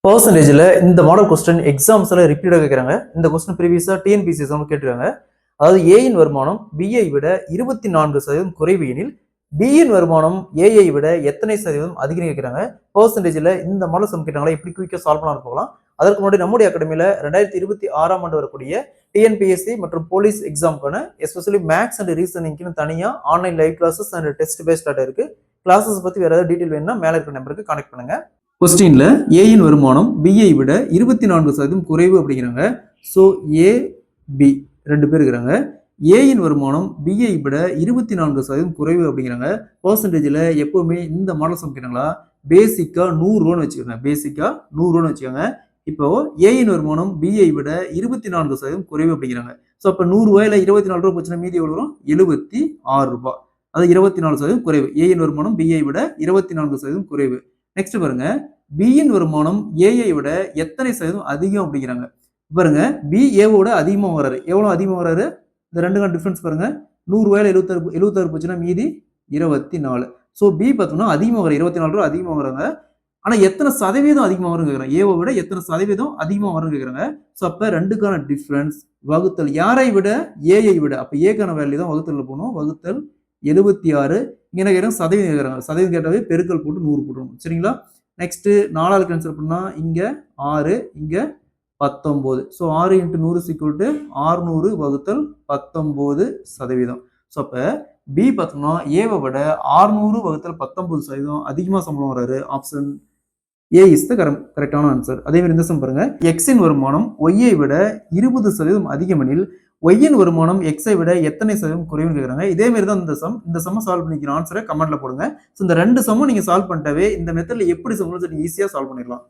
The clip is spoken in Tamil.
பர்சன்டேஜில் இந்த மாடல் கொஸ்டின் எக்ஸாம்ஸில் ரிப்பீட்டாக கேட்குறாங்க. இந்த கொஸ்டின் ப்ரீவியஸாக டிஎன்பிசி எக்ஸாம் கேட்டிருக்காங்க. அதாவது ஏயின் வருமானம் பிஐ விட 24% குறைவு எனில் பியின் வருமானம் ஏஐ விட எத்தனை சதவீதம் அதிகம் கேட்குறாங்க. பர்சன்டேஜில் இந்த மாடல் சம் கேட்டாங்களா எப்படி குயிக்காக சால்வ் பண்ணலாம் போகலாம். அதற்கு முன்னாடி நம்முடைய அகாடமியில் 2026ஆம் ஆண்டு வரக்கூடிய டிஎன்பிஎஸ்சி மற்றும் போலீஸ் எக்ஸாமுக்கான எஸ்பெஷலி மேக்ஸ் அண்ட் ரீசனிங்னு தனியாக online live classes and test based start இருக்கு. கிளாஸஸ் பற்றி வேறு ஏதாவது டீட்டெயில் வேணும்னா மேலே இருக்கிற நம்பருக்கு கான்டெக்ட் பண்ணுங்க. கொஸ்டின்ல ஏயின் வருமானம் பிஐ விட 24% குறைவு அப்படிங்கிறாங்க. ஸோ ஏ பி ரெண்டு பேர் இருக்கிறாங்க. ஏயின் வருமானம் பிஐ விட 24% குறைவு அப்படிங்கிறாங்க. பர்சன்டேஜில் எப்பவுமே இந்த மாடல் சம் கேட்டாங்களா பேசிக்கா 100 ரூபான்னு வச்சுக்கோங்க. பேசிக்கா 100 ரூபான்னு வச்சுக்கோங்க. இப்போ ஏயின் வருமானம் பிஐ விட 24% குறைவு அப்படிங்கிறாங்க. ஸோ அப்போ 100 ரூபாயில 24 ரூபா போச்சுன்னா மீதி எவ்வளோ வரும்? 76 ரூபாய். அது 24% குறைவு. ஏயின் வருமானம் பிஐ விட 24% குறைவு. நெக்ஸ்ட் பாருங்க, பியின் வருமானம் ஏஐ விட எத்தனை சதவீதம் அதிகம் அப்படிங்கிறாங்க. பாருங்க, பி ஏவோட அதிகமாக வராரு. எவ்வளோ அதிகமாக வராரு? இந்த ரெண்டுக்கான டிஃபரன்ஸ் பாருங்க. 100 ரூபாயில 76 போச்சுன்னா மீதி 24. ஸோ பி பார்த்தோம்னா அதிகமாக வர 24 ரூபா அதிகமாக வராங்க. ஆனால் எத்தனை சதவீதம் அதிகமாக வரும்னு கேட்குறாங்க. ஏவை விட எத்தனை சதவீதம் அதிகமாக வரும்னு கேட்குறாங்க. ஸோ அப்போ ரெண்டுக்கான டிஃபரன்ஸ் வகுத்தல் யாரை விட ஏஐ விட. அப்போ ஏக்கான வேல்யூ தான் வகுத்தல் போகணும். வகுத்தல் 76. இங்கே என்ன கேட்குறாங்க? சதவீதம் கேட்குறாங்க. சதவீதம் கேட்டாவே பெருக்கல் போட்டு 100 போட்டுருணும். சரிங்களா? நெக்ஸ்ட் 4ஆல் கேன்சல் பண்ணா இங்கே 6, இங்கே 19. ஸோ 6 × 100 600 வகுத்தல் 19%. ஸோ அப்போ பி பார்த்தோம்னா ஏவை விட 600 வகுத்தல் 19% அதிகமாக சம்பளம் வராரு. ஆப்ஷன் ஏ இஸ் த கரெக்டான ஆன்சர். அதே மாதிரி இந்த சம் பாருங்க, எக்ஸின் வருமானம் ஒய்யை விட 20% அதிகம் எனில் ஒய்யின் வருமானம் எக்ஸை விட எத்தனை சதவீதம் குறைவுன்னு கேட்குறாங்க. இதே மாதிரி தான் இந்த சம்ம சால்வ் பண்ணிக்கிற ஆன்சரை கமெண்ட்ல போடுங்க. ஸோ இந்த ரெண்டு சம்மும் நீங்க சால்வ் பண்ணிட்டாவே இந்த மெத்தட்ல எப்படி சம் நீங்க ஈஸியாக சால்வ் பண்ணிடலாம்.